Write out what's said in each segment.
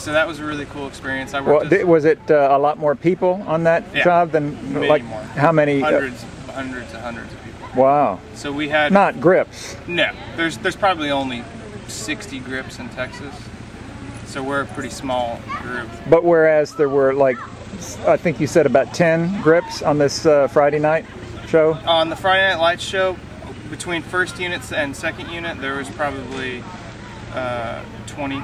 so that was a really cool experience. I worked was it a lot more people on that job than like more. How many? Hundreds and hundreds of people. Wow. So we had not grips. No, there's probably only 60 grips in Texas. So we're a pretty small group. But whereas there were like, I think you said about 10 grips on this Friday night show? On the Friday Night Lights show, between first unit and second unit, there was probably 20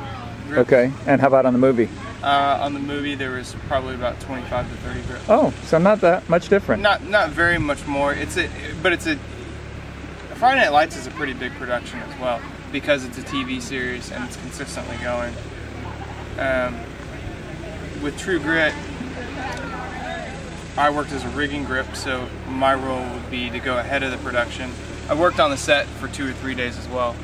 grips. Okay, and how about on the movie? On the movie, there was probably about 25 to 30 grips. Oh, so not that much different. Not very much more. Friday Night Lights is a pretty big production as well, because it's a TV series and it's consistently going. With True Grit, I worked as a rigging grip, so my role would be to go ahead of the production. I worked on the set for 2 or 3 days as well.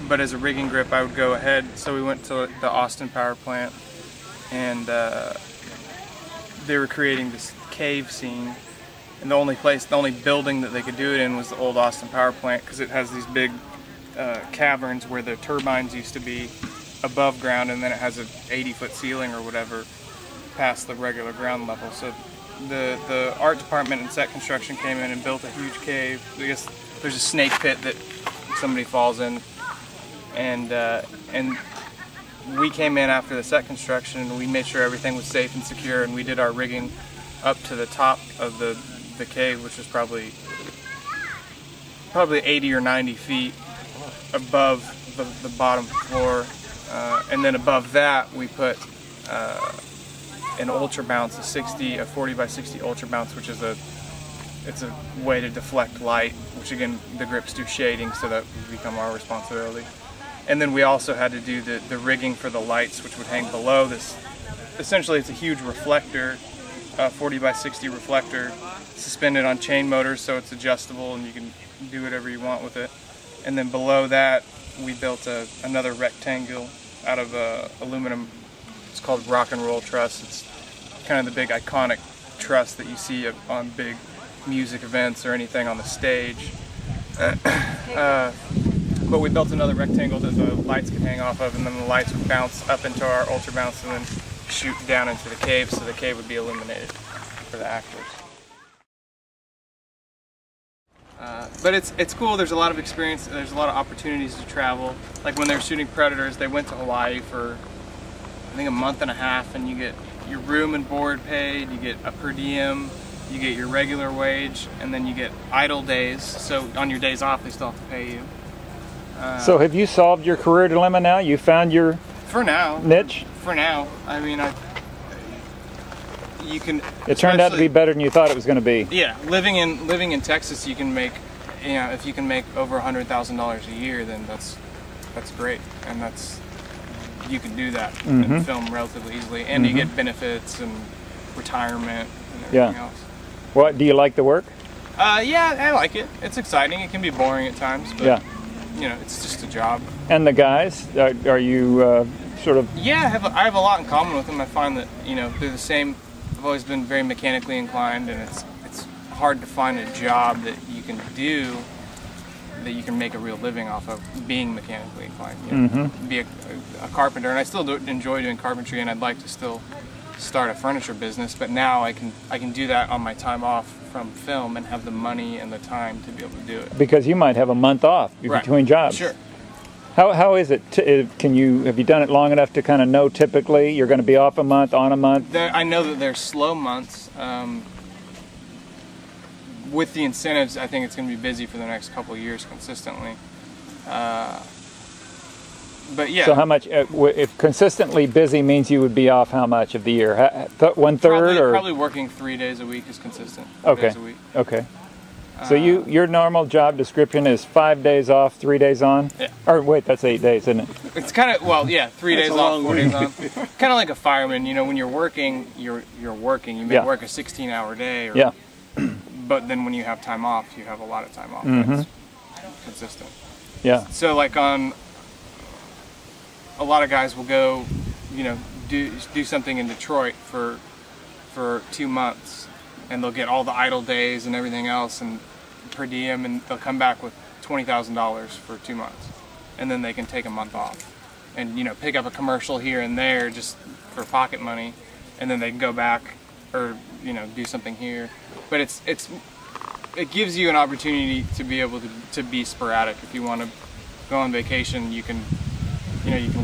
But as a rigging grip, I would go ahead. So we went to the Austin power plant, and they were creating this cave scene. And the only building that they could do it in was the old Austin power plant, because it has these big caverns where the turbines used to be above ground, and then it has an 80-foot ceiling or whatever past the regular ground level. So the art department and set construction came in and built a huge cave. I guess there's a snake pit that somebody falls in, and we came in after the set construction and we made sure everything was safe and secure, and we did our rigging up to the top of the cave, which is probably 80 or 90 feet above the bottom floor, and then above that we put an ultra bounce, a 40 by 60 ultra bounce, which is it's a way to deflect light, which again the grips do shading, so that would become our responsibility. And then we also had to do the rigging for the lights, which would hang below this. Essentially, it's a huge reflector, a 40 by 60 reflector, suspended on chain motors, so it's adjustable and you can do whatever you want with it. And then below that, we built another rectangle out of aluminum. It's called rock and roll truss. It's kind of the big iconic truss that you see on big music events or anything on the stage. But we built another rectangle that the lights could hang off of, and then the lights would bounce up into our ultra bounce and then shoot down into the cave, so the cave would be illuminated for the actors. But it's cool. There's a lot of experience. There's a lot of opportunities to travel. Like when they were shooting Predators, they went to Hawaii for I think a month and a half, and you get your room and board paid, you get a per diem, you get your regular wage, and then you get idle days. So on your days off, they still have to pay you. So have you solved your career dilemma now? You found your for now niche? For now. I mean, you can. It turned out to be better than you thought it was going to be. Yeah, living in Texas, you can make, if you can make over $100,000 a year, then that's great, and you can do that in film relatively easily, and you get benefits and retirement and everything else. What, do you like the work? Yeah, I like it. It's exciting. It can be boring at times, but it's just a job. And the guys, are you sort of? Yeah, I have a lot in common with them. I find that they're the same. I've always been very mechanically inclined, and it's hard to find a job that you can do that you can make a real living off of being mechanically inclined. Be a carpenter, and I still enjoy doing carpentry, and I'd like to still start a furniture business, but now I can do that on my time off from film and have the money and the time to be able to do it. Because you might have a month off between jobs. Sure. How is it? Have you done it long enough to kind of know typically you're going to be off a month, on a month? I know that there's slow months. With the incentives, I think it's going to be busy for the next couple of years consistently. But yeah. So how much? If consistently busy means you would be off how much of the year? 1/3 or? Probably working 3 days a week is consistent. 3 days a week. Okay. So your normal job description is 5 days off, 3 days on? Yeah. Or wait, that's 8 days, isn't it? It's kind of 3 days off, 4 days on. Kind of like a fireman. When you're working, you're working. You may work a 16-hour day. Or, but then when you have time off, you have a lot of time off. It's consistent. Yeah. So like a lot of guys will go, do something in Detroit for 2 months, and they'll get all the idle days and everything else and per diem, and they'll come back with $20,000 for 2 months, and then they can take a month off. and pick up a commercial here and there just for pocket money, and then they can go back or do something here. But it gives you an opportunity to be able to be sporadic. If you want to go on vacation, you can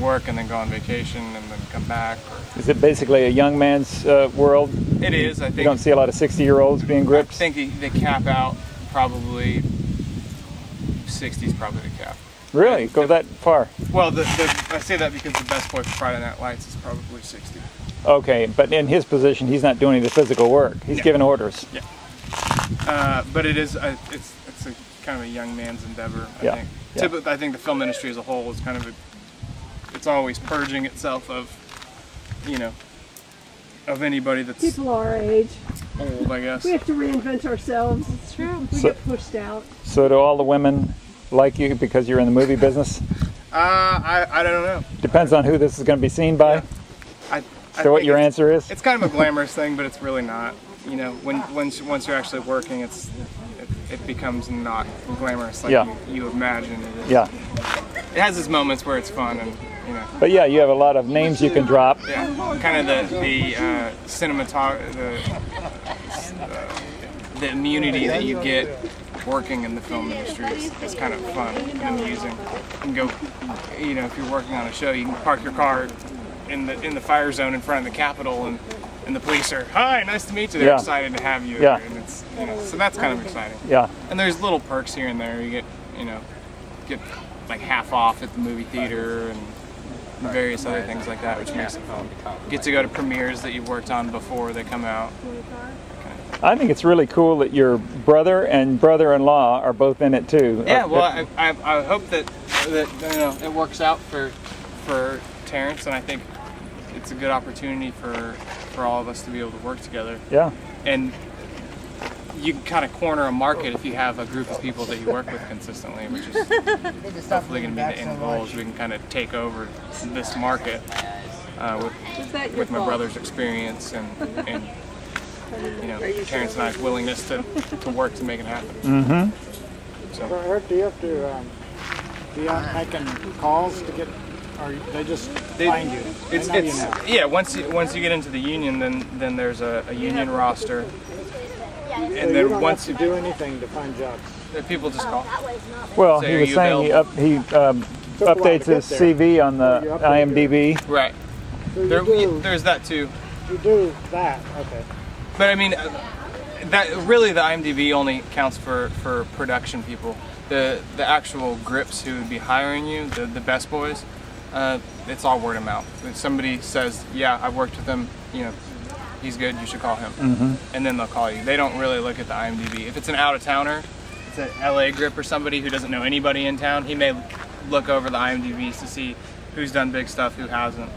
work and then go on vacation and then come back. Is it basically a young man's world? It is. I think you don't see a lot of 60-year-olds being grips. I think they cap out probably 60 is probably the cap. Really? Go that far? Well, I say that because the best boy for Friday Night Lights is probably 60. Okay, but in his position, he's not doing any of the physical work. He's giving orders. Yeah. But it's a kind of a young man's endeavor. I think. Yeah. I think the film industry as a whole is kind of it's always purging itself of anybody that's people our age. Old, I guess. We have to reinvent ourselves. It's true. We get pushed out. So do all the women like you because you're in the movie business? I don't know. Depends on who this is going to be seen by. Yeah. So what your answer is? It's kind of a glamorous thing, but it's really not. Once you're actually working, it becomes not glamorous like you imagine it is. Yeah. It has its moments where it's fun and But yeah, you have a lot of names you can drop. Yeah. Kind of the the immunity that you get working in the film industry is kind of fun and amusing. You can go, if you're working on a show, you can park your car in the fire zone in front of the Capitol, and the police are, "Hi, nice to meet you." They're excited to have you. Yeah. And it's so that's kind of exciting. Yeah. And there's little perks here and there. You get like half off at the movie theater and various other things like that, which makes it fun. Get to go to premieres that you've worked on before they come out. I think it's really cool that your brother and brother-in-law are both in it too. Yeah, well, I hope that it works out for Terrence, and I think it's a good opportunity for all of us to be able to work together. Yeah. And you can kind of corner a market if you have a group of people that you work with consistently, which is hopefully going to be the end goal. Is we can kind of take over this market with my brother's experience and Terrence and I's willingness to work to make it happen. Mm-hmm. So, Eric, do you have to be out making calls to get, or they just find you? Yeah. Once you get into the union, then there's a union roster. And so then you don't once have to do anything to find jobs. People just call. Well, he was saying he updates his CV on the IMDb. Right. So there's that too. You do that, okay. But I mean, that really the IMDb only counts for production people. The actual grips who would be hiring you, the best boys, it's all word of mouth. If somebody says, "Yeah, I've worked with him," he's good, you should call him. Mm-hmm. And then they'll call you. They don't really look at the IMDb. If it's an out-of-towner, it's an LA grip or somebody who doesn't know anybody in town, he may look over the IMDb's to see who's done big stuff, who hasn't,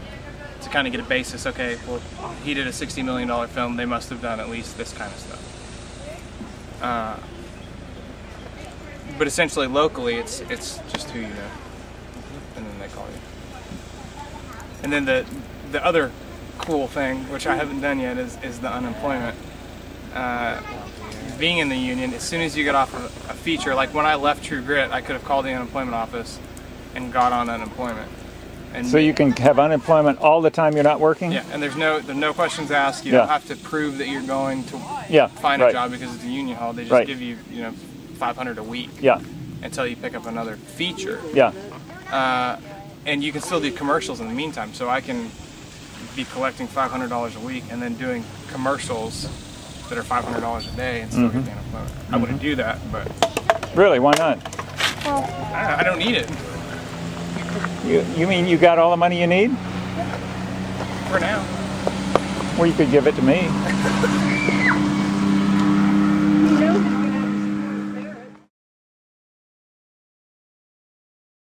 to kind of get a basis. Okay, well, he did a $60 million film, they must have done at least this kind of stuff. But essentially, locally, it's just who you know, and then they call you. And then the other cool thing, which I haven't done yet, is the unemployment. Being in the union, as soon as you get off of a feature, like when I left True Grit, I could have called the unemployment office and got on unemployment. And so you can have unemployment all the time you're not working? Yeah, and there's no questions asked. You don't have to prove that you're going to find a job because it's a union hall. They just give you $500 a week until you pick up another feature. Yeah. And you can still do commercials in the meantime. So I can be collecting $500 a week and then doing commercials that are $500 a day and still get the unemployment. I wouldn't do that, but really, why not? Well, I don't need it. You mean you got all the money you need? For now. Well, you could give it to me.